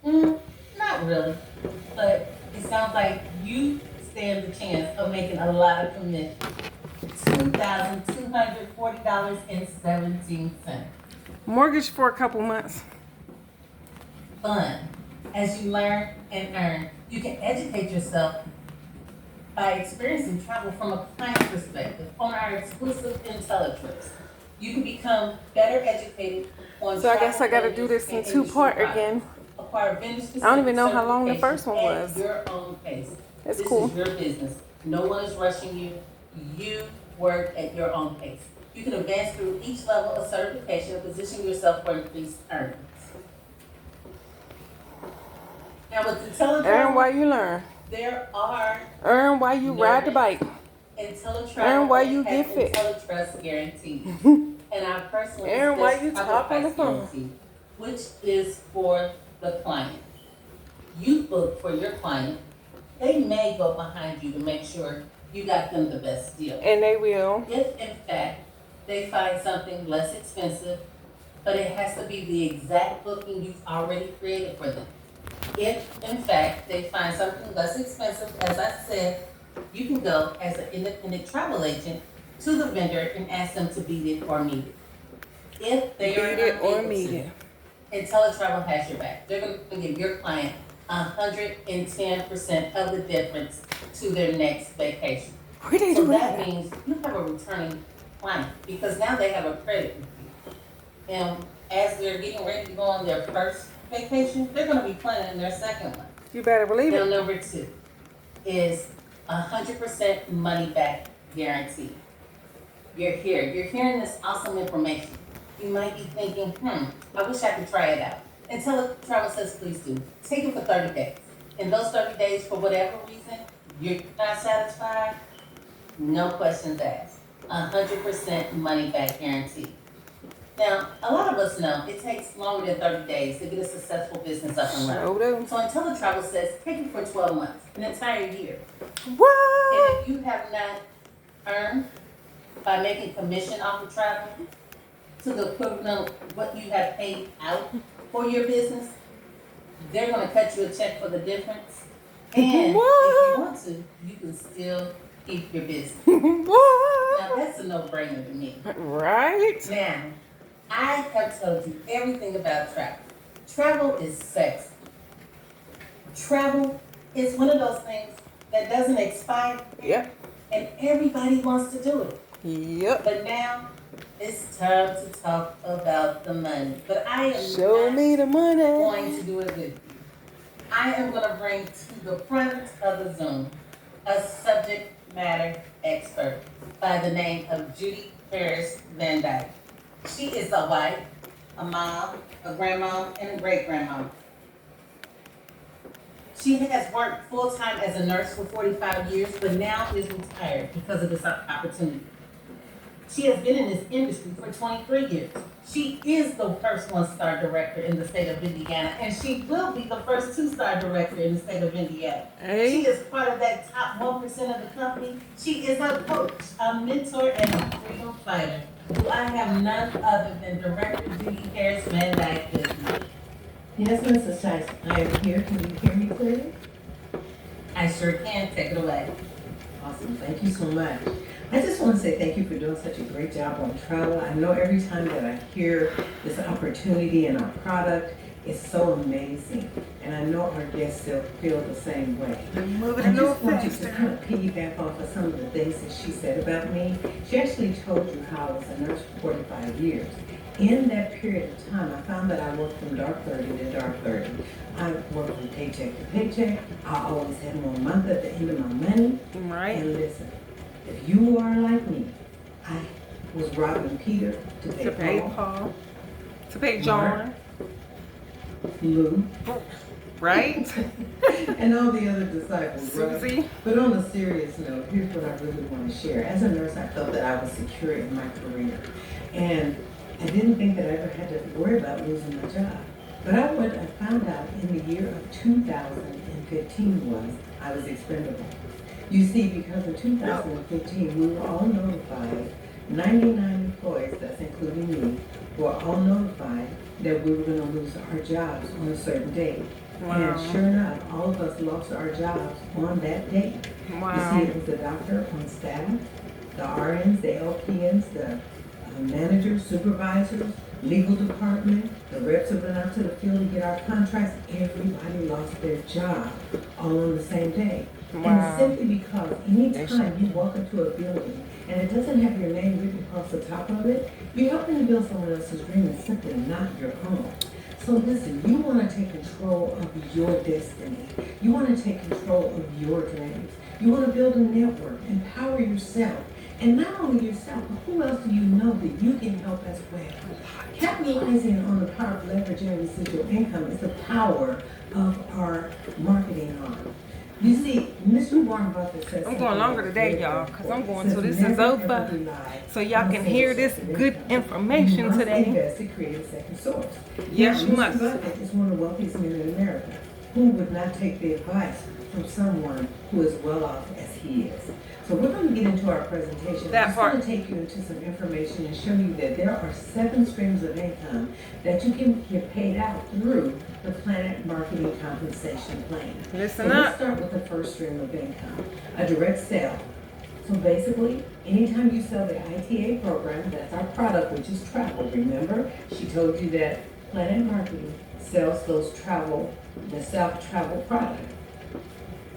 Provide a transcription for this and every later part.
Not really, but it sounds like you stand the chance of making a lot of commission. $2,240.17. Mortgage for a couple months. Fun. As you learn and earn, you can educate yourself by experiencing travel from a client perspective on our exclusive IntelliTrips. You can become better educated on So I guess I gotta travel do this in and two industry part products. again. Acquire vendor-specific I don't even know how long the first one certification was. at your own pace. It's This cool. is your business. No one is rushing you. You work at your own pace. You can advance through each level of certification and position yourself for increased earnings. Now with Earn IntelliTravel, while you learn. there are Earn while you ride the bike. IntelliTravel Earn while you has get fit. IntelliTrust guarantee, and our personal Earn while best you travel talk on the price phone. guarantee, which is for the client. You book for your client. They may go behind you to make sure you got them the best deal. And they will. If in fact they find something less expensive, but it has to be the exact booking you've already created for them. If in fact they find something less expensive, as I said, you can go as an independent travel agent to the vendor and ask them to beat it or meet it. If they are Beat it or unable meet to, it. IntelliTravel has your back. They're going to give your client 110% of the difference to their next vacation. Where they So do that that? means you have a returning client because now they have a credit with you. And as they're getting ready to go on their first vacation, they're going to be planning their second one. You better believe Now, it. number 2 is 100% money back guarantee. You're hearing this awesome information. You might be thinking, I wish I could try it out. IntelliTravel says, please do. Take it for 30 days. In those 30 days, for whatever reason, you're not satisfied, no questions asked. 100% money back guarantee. Now, a lot of us know it takes longer than 30 days to get a successful business up and running. Sure do. So IntelliTravel says, take it for 12 months, an entire year. What? And if you have not earned by making commission off of travel to the equivalent of what you have paid out for your business, they're gonna cut you a check for the difference. And if you want to, you can still keep your business. What? Now that's a no-brainer to me. Right? Now, I have told you everything about travel. Travel is sexy. Travel is one of those things that doesn't expire. Yep. And everybody wants to do it. Yep. But now it's time to talk about the money. But I am Show not me the money. going to do it with you. I am going to bring to the front of the Zoom a subject matter expert by the name of Judy Ferris Van Dyke. She is a wife, a mom, a grandma, and a great-grandma. She has worked full-time as a nurse for 45 years, but now is retired because of this opportunity. She has been in this industry for 23 years. She is the first one-star director in the state of Indiana, and she will be the first two-star director in the state of Indiana. Hey. She is part of that top 1% of the company. She is a coach, a mentor, and a freedom fighter, who I have none other than Director Judy Harris Van Dyke with me. Yes, Mrs. Tyson, I am here. Can you hear me clearly? I sure can. Take it away. Awesome. Thank you so much. I just want to say thank you for doing such a great job on travel. I know every time that I hear this opportunity and our product, it's so amazing. And I know our guests still feel the same way. Moving I a little just want you to faster. kind of piggyback off of some of the things that she said about me. She actually told you how I was a nurse for 45 years. In that period of time, I found that I worked from dark 30 to dark 30. I worked from paycheck to paycheck. I always had 1 month at the end of my money. Right? And listen, if you are like me, I was robbing Peter to pay To pay Paul, Paul. To pay John. Lou, Right? and all the other disciples, right? Susie. But on a serious note, here's what I really want to share. As a nurse, I felt that I was secure in my career. And I didn't think that I ever had to worry about losing my job. But what I found out in the year of 2015 was I was expendable. You see, because in 2015, we were all notified, 99 employees, that's including me, were all notified that we were gonna lose our jobs on a certain date. Wow. And sure enough, all of us lost our jobs on that date. Wow. You see, it was the doctor on staff, the RNs, the LPNs, the managers, supervisors, legal department, the reps who went out to the field to get our contracts. Everybody lost their job all on the same day. Wow. And simply because anytime you walk into a building and it doesn't have your name written across the top of it, you're helping to build someone else's dream and simply not your own. So listen, you want to take control of your destiny. You want to take control of your dreams. You want to build a network, empower yourself. And not only yourself, but who else do you know that you can help as well? Capitalizing on the power of leveraging residual income is the power of our marketing arm. You see, Mr. Warren Buffett says I'm going longer today, y'all, because I'm going till this is over. So y'all can hear this good information today. Invest to create a second source. Yes, Now, you Mr. must. Buffett is one of the wealthiest men in America. Who would not take the advice from someone who is well off as he is? So we're going to get into our presentation. That I'm just part. going to take you into some information and show you that there are 7 streams of income that you can get paid out through the Planet Marketing Compensation Plan. Listen So let's up. start with the first stream of income, a direct sale. So basically, anytime you sell the ITA program, that's our product, which is travel. Remember, she told you that Planet Marketing sells those travel, the self-travel product.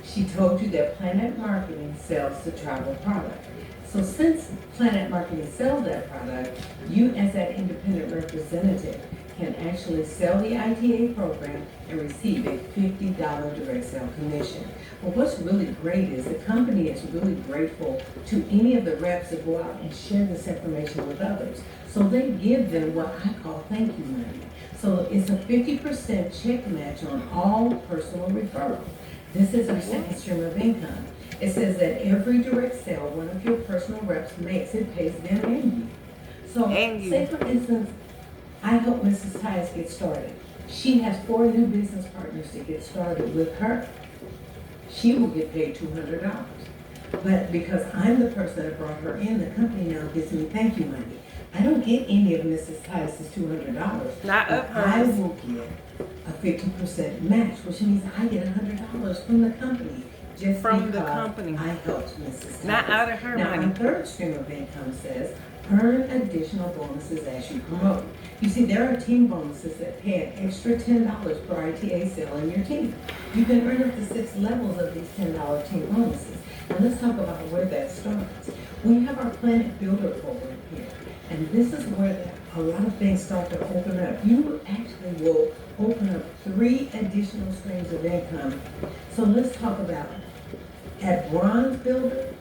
She told you that Planet Marketing sells the travel product. So since Planet Marketing sells that product, you as that independent representative can actually sell the ITA program and receive a $50 direct sale commission. But what's really great is the company is really grateful to any of the reps that go out and share this information with others. So they give them what I call thank you money. So it's a 50% check match on all personal referrals. This is our second stream of income. It says that every direct sale one of your personal reps makes, it pays them and you. So And you. say for instance, I help Mrs. Tice get started. She has 4 new business partners to get started with her. She will get paid $200. But because I'm the person that brought her in, the company now gives me thank you money. I don't get any of Mrs. Tice's $200. Not of but I hers. will get a 50% match, which means I get $100 from the company. Just From the because company. I helped Mrs. Tice. Not out of her Now, money. our third stream of income says, earn additional bonuses as you promote. You see, there are team bonuses that pay an extra $10 per ITA sale in your team. You can earn up to 6 levels of these $10 team bonuses. And let's talk about where that starts. We have our Planet Builder program here. And this is where a lot of things start to open up. You actually will open up 3 additional streams of income. So let's talk about at Bronze Builder,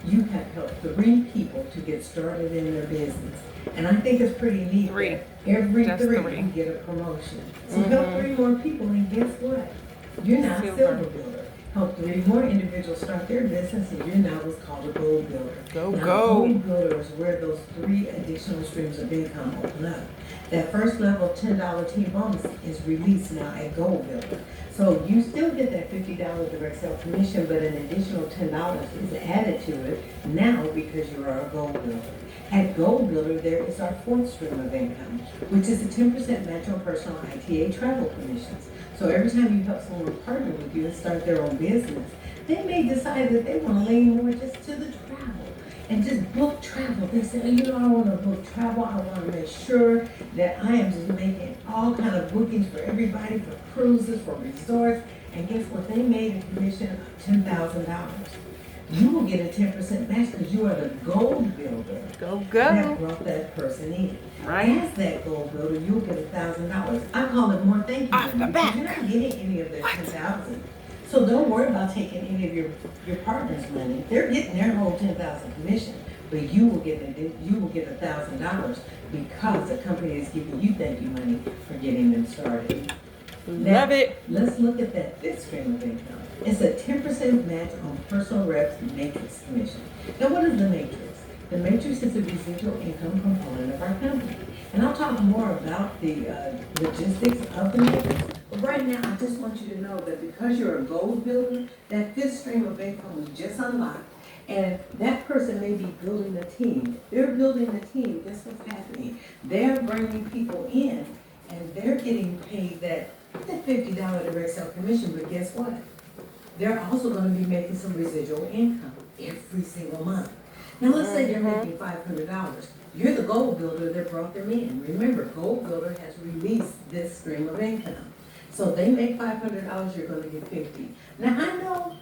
you have helped 3 people to get started in their business. And I think it's pretty neat. 3. that Every Just 3 3. you get a promotion. So help 3 more people and guess what? You're now a Silver. silver builder. Help 3 more individuals start their business and you're now what's called a gold builder. Go, Now, go. gold builder is where those 3 additional streams of income open up. That first level $10 team bonus is released now at gold builder. So you still get that $50 direct sale commission, but an additional $10 is added to it now because you are a gold builder. At Gold Builder, there is our 4th stream of income, which is a 10% match on personal ITA travel commissions. So every time you help someone partner with you and start their own business, they may decide that they want to lean more just to the travel and just book travel. They say, you know, I want to book travel. I want to make sure that I am just making all kind of bookings for everybody, for cruises, for resorts. And guess what? They made a commission of $10,000. You will get a 10% match because you are the gold builder Go, that go. brought that person in. Right? As that gold builder, you'll get $1,000. I call it more thank you Off the money, back. because you're not getting any of their 10,000. So don't worry about taking any of your partner's money. They're getting their whole 10,000 commission, but you will get $1,000 because the company is giving you thank you money for getting them started. Love it. Let's look at that 5th stream of income. It's a 10% match on personal reps matrix commission. Now, what is the matrix? The matrix is the residual income component of our company. And I'll talk more about the logistics of the matrix. But right now, I just want you to know that because you're a gold builder, that 5th stream of income was just unlocked. And that person may be building a team. They're building a team. Guess what's happening? They're bringing people in. and they're getting paid that $50 direct sale commission, but guess what? They're also gonna be making some residual income every single month. Now, let's say they're making $500. You're the gold builder that brought them in. Remember, Gold Builder has released this stream of income. So they make $500, you're gonna get 50. Now, I know,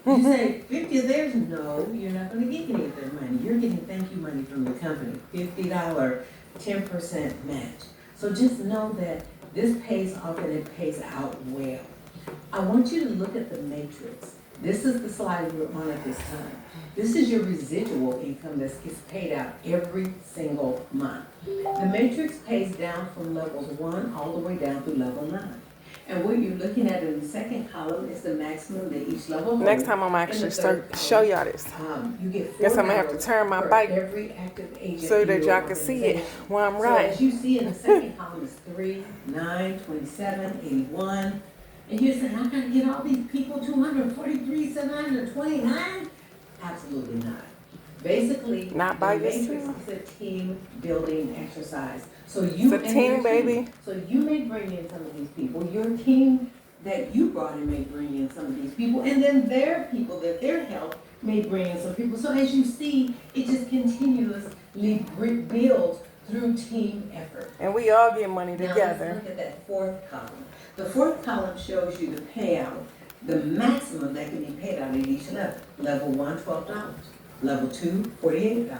you say 50 of theirs, no, you're not gonna get any of their money. You're getting thank you money from the company, $50, 10% match. So just know that this pays off and it pays out well. I want you to look at the matrix. This is the slide we're on at this time. This is your residual income that gets paid out every single month. The matrix pays down from levels 1 all the way down through level 9. And what you're looking at in the second column is the maximum that each level holds. Next time I'm actually start show y'all this. You get Guess I'm gonna have to turn my bike every active agent so in that your y'all can see it organization. while I'm So riding. as you see in the second column is 3, 9, 27, 81. And you're saying, I gotta get all these people 243, 729? Absolutely not. Basically, Not by the matrix yourself. is a team building exercise. So you It's a and team, your baby. So you may bring in some of these people. Your team that you brought in may bring in some of these people, and then their people that their help may bring in some people. So as you see, it just continuously builds through team effort. And we all get money Now, together. let's look at that fourth column. The fourth column shows you the payout, the maximum that can be paid out at each level. Level 1, $12. Level 2, $48.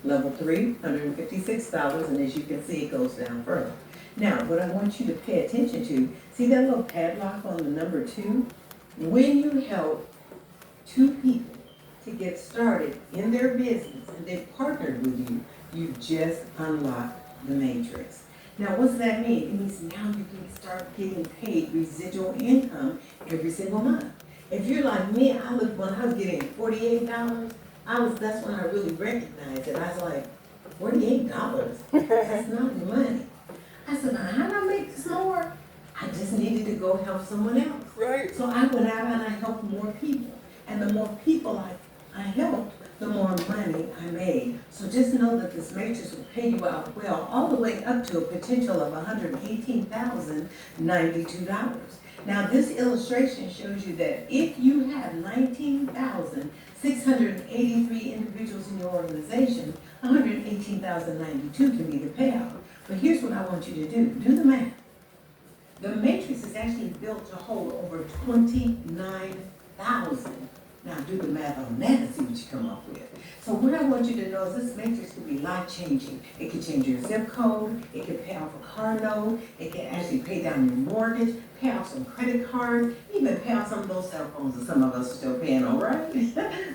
Level 3, $156, and as you can see, it goes down further. Now, what I want you to pay attention to, see that little padlock on the number 2? When you help 2 people to get started in their business and they've partnered with you, you just unlocked the matrix. Now, what does that mean? It means now you can start getting paid residual income every single month. If you're like me, when I was getting $48, that's when I really recognized it. I was like, $48? That's not money. I said, now how do I make this more? I just needed to go help someone else. Right. So I went out and I helped more people. And the more people I helped, the more money I made. So just know that this matrix will pay you out well, all the way up to a potential of $118,092. Now this illustration shows you that if you have 19,683 individuals in your organization, 118,092 can be the payout. But here's what I want you to do. Do the math. The matrix is actually built to hold over 29,000. Now do the math on that and see what you come up with. So what I want you to know is this matrix can be life-changing. It can change your zip code, it can pay off a car note, it can actually pay down your mortgage, pay off some credit cards, even pay off some of those cell phones that some of us are still paying on, right?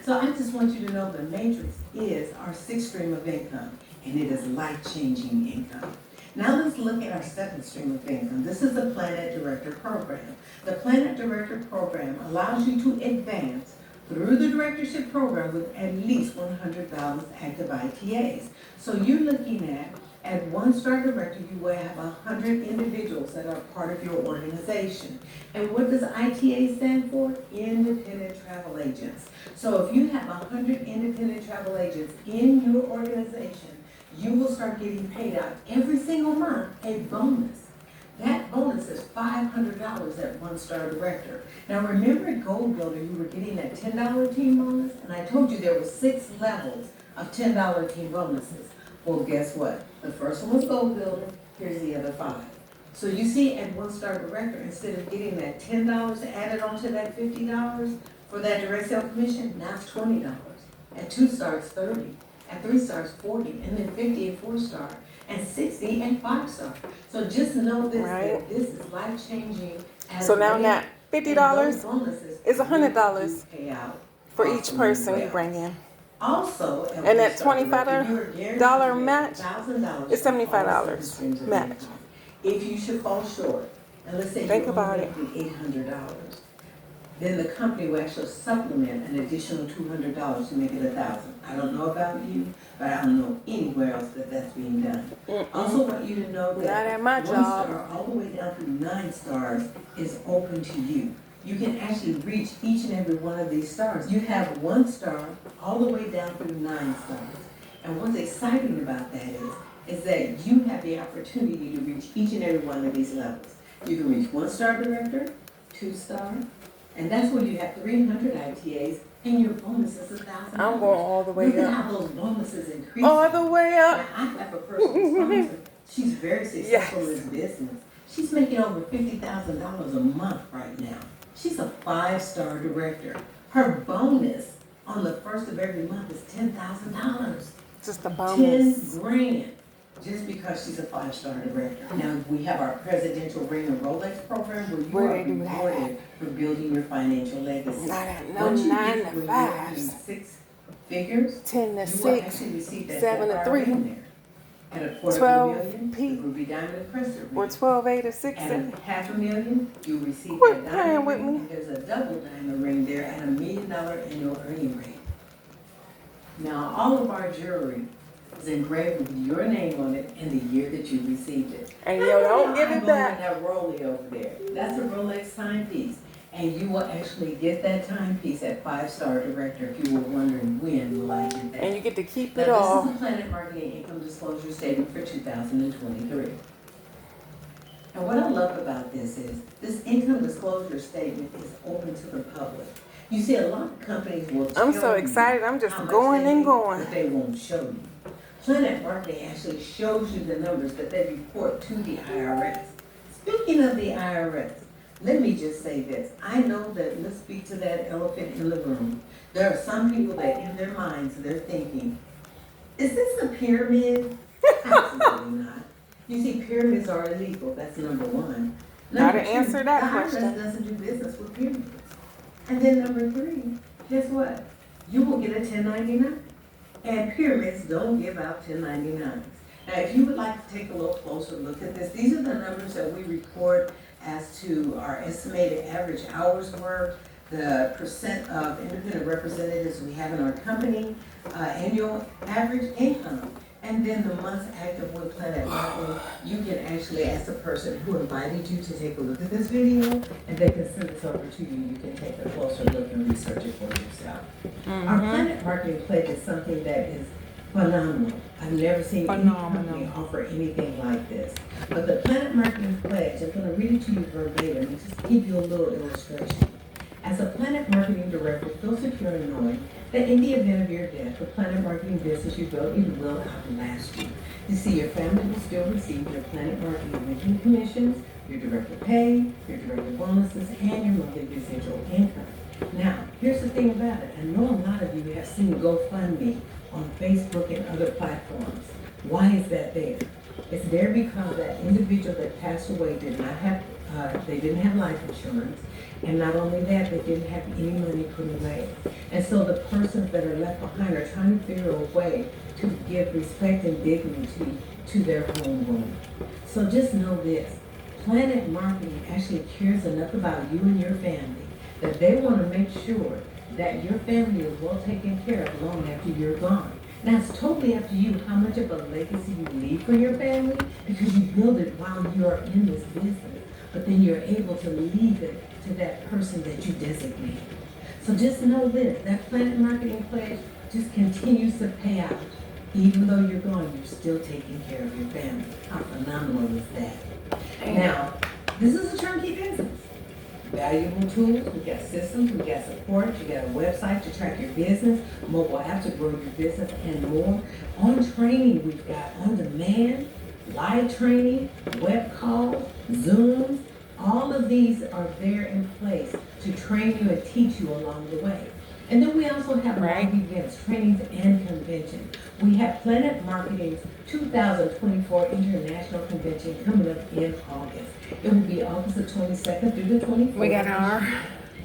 So I just want you to know the matrix is our 6th stream of income, and it is life-changing income. Now let's look at our 7th stream of income. This is the Planet Director Program. The Planet Director Program allows you to advance through the directorship program with at least 100 balanced active ITAs. So you're looking at 1-star director, you will have 100 individuals that are part of your organization. And what does ITA stand for? Independent Travel Agents. So if you have 100 independent travel agents in your organization, you will start getting paid out every single month a bonus. That bonus is $500 at 1-star director. Now remember at Gold Builder, you were getting that $10 team bonus, and I told you there were 6 levels of $10 team bonuses. Well, guess what? The first one was Gold Builder, here's the other 5. So you see at 1-star director, instead of getting that $10 added onto that $50 for that direct sale commission, now it's $20. At 2-star, it's $30. At 3-star, it's $40, and then 50 at 4-star. And 60 and 5-star. So just know this, Right. that this is life-changing. So now not $50 is $100 pay out for each person you bring in. Also, And that $25 match is $75 match. If you should fall short, and let's say Think you're about only it. making $800, then the company will actually supplement an additional $200 to make it $1,000. I don't know about you, but I don't know anywhere else that that's being done. Also want you to know Not that at my 1 job. star all the way down to 9 stars is open to you. You can actually reach each and every one of these stars. You have 1 star all the way down through 9 stars. And what's exciting about that is is that you have the opportunity to reach each and every one of these levels. You can reach 1-star director, 2-star, and that's where you have 300 ITAs and your bonus is $1,000. I'm going all the way Look at up. how those bonuses increase. All the way up. Now, I have a personal sponsor. She's very successful in this business. She's making over $50,000 a month right now. She's a 5-star director. Her bonus on the first of every month is $10,000. Just a bonus. 10 grand, just because she's a 5-star director. Now, we have our presidential ring and Rolex program where Where you they are do that. rewarded for building your financial legacy. Not at no Once you 9 get to where you're 5s. earning 6 figures, 10 to you will 6. actually receive that 7 to Sapphire 3. ring there. At a quarter 12 of a million, P. the Ruby Diamond Crescent Or ring. 12, 8, or 6, At 7. $500,000, you receive Quit that playing diamond with ring, me. and there's a double diamond ring there at $1 million annual earning rate. Now, all of our jewelry is engraved with your name on it and the year that you received it. And you don't give I'm it going back. with that Rollie over there. That's a Rolex timepiece. And you will actually get that timepiece at 5-star director if you were wondering when will I get that. And you get to keep Now, it all. this is the Planet Marketing Income Disclosure Statement for 2023. And what I love about this is, this income disclosure statement is open to the public. You see, a lot of companies will tell I'm so you excited. I'm just how much going they and make, going. but they won't show you. Planet Marketing actually shows you the numbers that they report to the IRS. Speaking of the IRS, let me just say this. I know that, let's speak to that elephant in the room. There are some people that in their minds, they're thinking, is this a pyramid? Absolutely not. You see, pyramids are illegal, that's number one. Gotta Number two, answer that the question. IRS doesn't do business with pyramids. And then number three, guess what? You will get a 1099. And pyramids don't give out 1099s. Now, if you would like to take a little closer look at this, these are the numbers that we report as to our estimated average hours worked, the percent of independent representatives we have in our company, annual average income, and then the months active with Planet Marketing. You can actually ask the person who invited you to take a look at this video, and they can send this over to you. You can take a closer look and research it for yourself. Our Planet Marketing Pledge is something that is phenomenal. I've never seen any company offer anything like this. But the Planet Marketing Pledge, I'm going to read it to you verbatim and just give you a little illustration. As a Planet Marketing Director, feel secure in knowing that in the event of your death, the Planet Marketing business you built, it will outlast you. You see, your family will still receive your Planet Marketing weekly commissions, your director pay, your director bonuses, and your monthly residual income. Now, here's the thing about it. I know a lot of you have seen GoFundMe on Facebook and other platforms. Why is that there? It's there because that individual that passed away did not have, they didn't have life insurance, and not only that, they didn't have any money put away. And so the persons that are left behind are trying to figure a way to give respect and dignity to their home wound. So just know this, Planet Marketing actually cares enough about you and your family that they want to make sure that your family is well taken care of long after you're gone. Now, it's totally up to you how much of a legacy you leave for your family, because you build it while you are in this business, but then you're able to leave it to that person that you designate. So just know this, that Planet Marketing Pledge just continues to pay out. Even though you're gone, you're still taking care of your family. How phenomenal is that? Now, this is a turnkey business. Valuable tools, we got systems, we got support, you got a website to track your business, mobile apps to grow your business, and more. On training, we've got on demand, live training, web calls, Zooms. All of these are there in place to train you and teach you along the way. And then we also have live events, trainings, and conventions. We have Planet Marketing's 2024 International Convention coming up in August. It will be August the 22nd through the 24th. We got our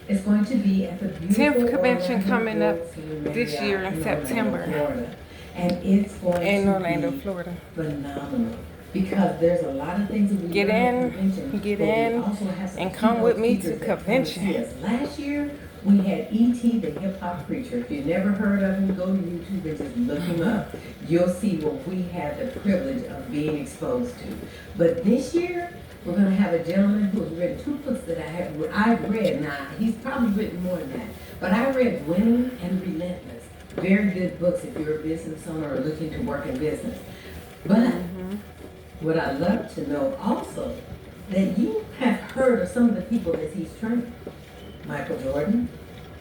It's going to be at the beautiful 10th convention Orlando coming up World this Marriott year in September. Florida. And it's going in to Orlando, be Florida. phenomenal. Because there's a lot of things that we Get learn in, at convention, get but we in, also have some and come keynote with me to speakers that come convention. see us. Last year, we had E.T. the Hip Hop Preacher. If you've never heard of him, go to YouTube and just look him up. You'll see what we had the privilege of being exposed to. But this year, we're going to have a gentleman who has written 2 books that I've read. Now, he's probably written more than that. But I read Winning and Relentless. Very good books if you're a business owner or looking to work in business. But what I'd love to know also, that you have heard of some of the people that he's trained. Michael Jordan,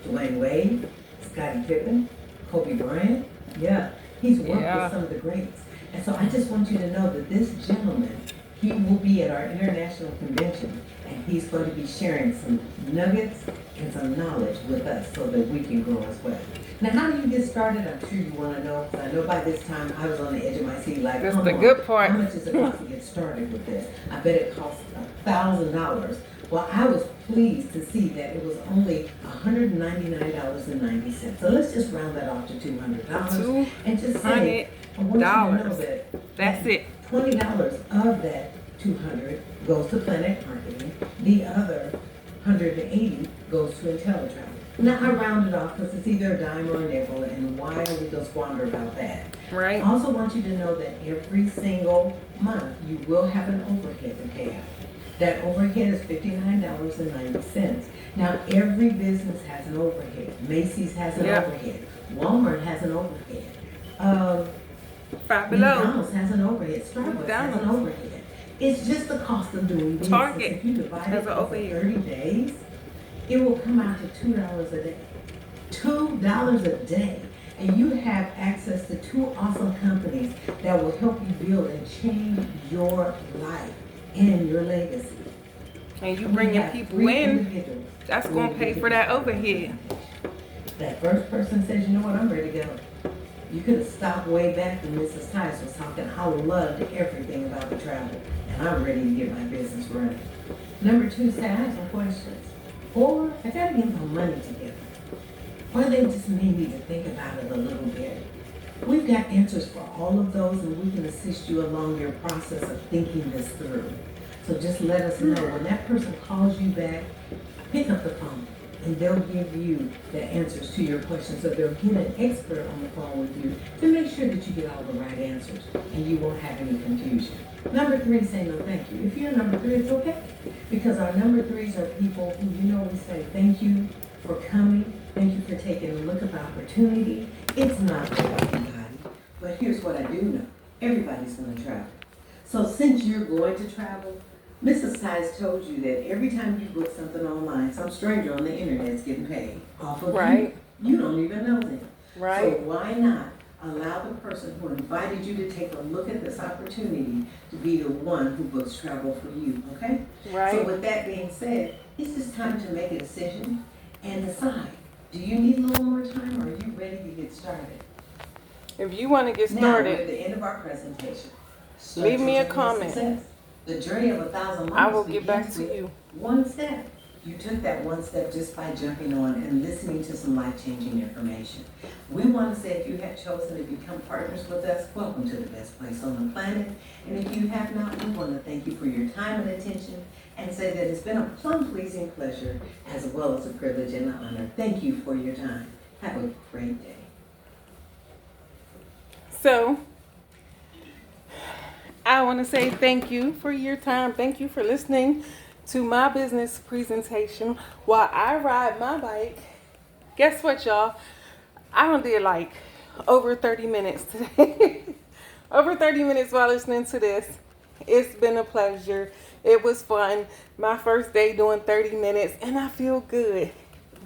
Dwayne Wade, Scottie Pippen, Kobe Bryant. Yeah, he's worked with some of the greats. And so I just want you to know that this gentleman, he will be at our international convention, and he's going to be sharing some nuggets and some knowledge with us so that we can grow as well. Now, how do you get started? I'm sure you want to know, because I know by this time I was on the edge of my seat like, That's come the on, good part. how much is it cost to get started with this? I bet it costs $1,000. Well, I was pleased to see that it was only $199.90. So let's just round that off to $200 and just say, I want you to know that That's it. $20 of that 200 goes to Planet Marketing. The other 180 goes to IntelliTravel. Now I rounded off because it's either a dime or a nickel, and why are we gonna squander about that? Right. I also want you to know that every single month you will have an overhead to pay out. That overhead is $59.90. Now every business has an overhead. Macy's has an overhead. Walmart has an overhead. Five Below. McDonald's has an overhead. Starbucks has an overhead. It's just the cost of doing business. Target If you divide has it an over overhead. 30 days, it will come out to $2 a day. $2 a day. And you have access to two awesome companies that will help you build and change your life and your legacy. And you bringing people in, individuals that's going to pay for that overhead. That first person says, you know what, I'm ready to go. You could have stopped way back when Mrs. Tice was talking. I loved everything about the travel, and I'm ready to get my business running. Number two, say, I have some questions. Or, I gotta get my money together. Or they just may need to think about it a little bit. We've got answers for all of those, and we can assist you along your process of thinking this through. So just let us know. When that person calls you back, pick up the phone, and they'll give you the answers to your questions. So they'll get an expert on the phone with you to make sure that you get all the right answers, and you won't have any confusion. Number three, say no thank you. If you're number three, it's okay. Because our number threes are people who, we say thank you for coming. Thank you for taking a look at the opportunity. It's not for everybody, but here's what I do know. Everybody's going to travel. So since you're going to travel, Mrs. Tice told you that every time you book something online, some stranger on the internet is getting paid off of you. You don't even know them. So why not allow the person who invited you to take a look at this opportunity to be the one who books travel for you, okay? So with that being said, it's just time to make a decision and decide. Do you need a little more time, or are you ready to get started? If you want to get Now, we're started, at the end of our presentation. leave me a comment. The journey of 1,000 miles. I will get back to you. One step. You took that one step just by jumping on and listening to some life-changing information. We want to say if you have chosen to become partners with us, welcome to the best place on the planet. And if you have not, we want to thank you for your time and attention and say that it's been a plum-pleasing pleasure as well as a privilege and an honor. Thank you for your time. Have a great day. So, I want to say thank you for your time. Thank you for listening to my business presentation while I ride my bike. Guess what, y'all? I done did like over 30 minutes today. Over 30 minutes while listening to this. It's been a pleasure. It was fun. My first day doing 30 minutes, and I feel good.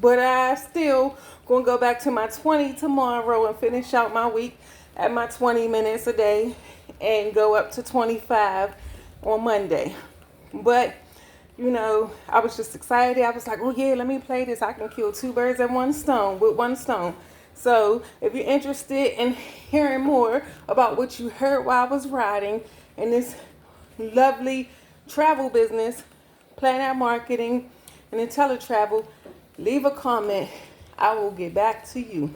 But I still gonna go back to my 20 tomorrow and finish out my week at my 20 minutes a day and go up to 25 on Monday. But, I was just excited. I was like, oh yeah, let me play this. I can kill two birds with one stone. So if you're interested in hearing more about what you heard while I was riding in this lovely travel business, Planet Marketing and IntelliTravel, leave a comment. I will get back to you.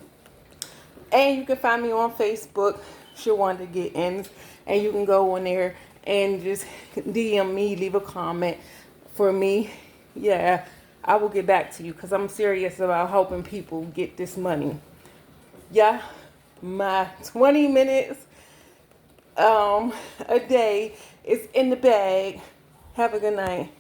And you can find me on Facebook, Shawanda Gittins, and you can go on there and just DM me, leave a comment for me. Yeah, I will get back to you because I'm serious about helping people get this money. Yeah, my 20 minutes a day is in the bag. Have a good night.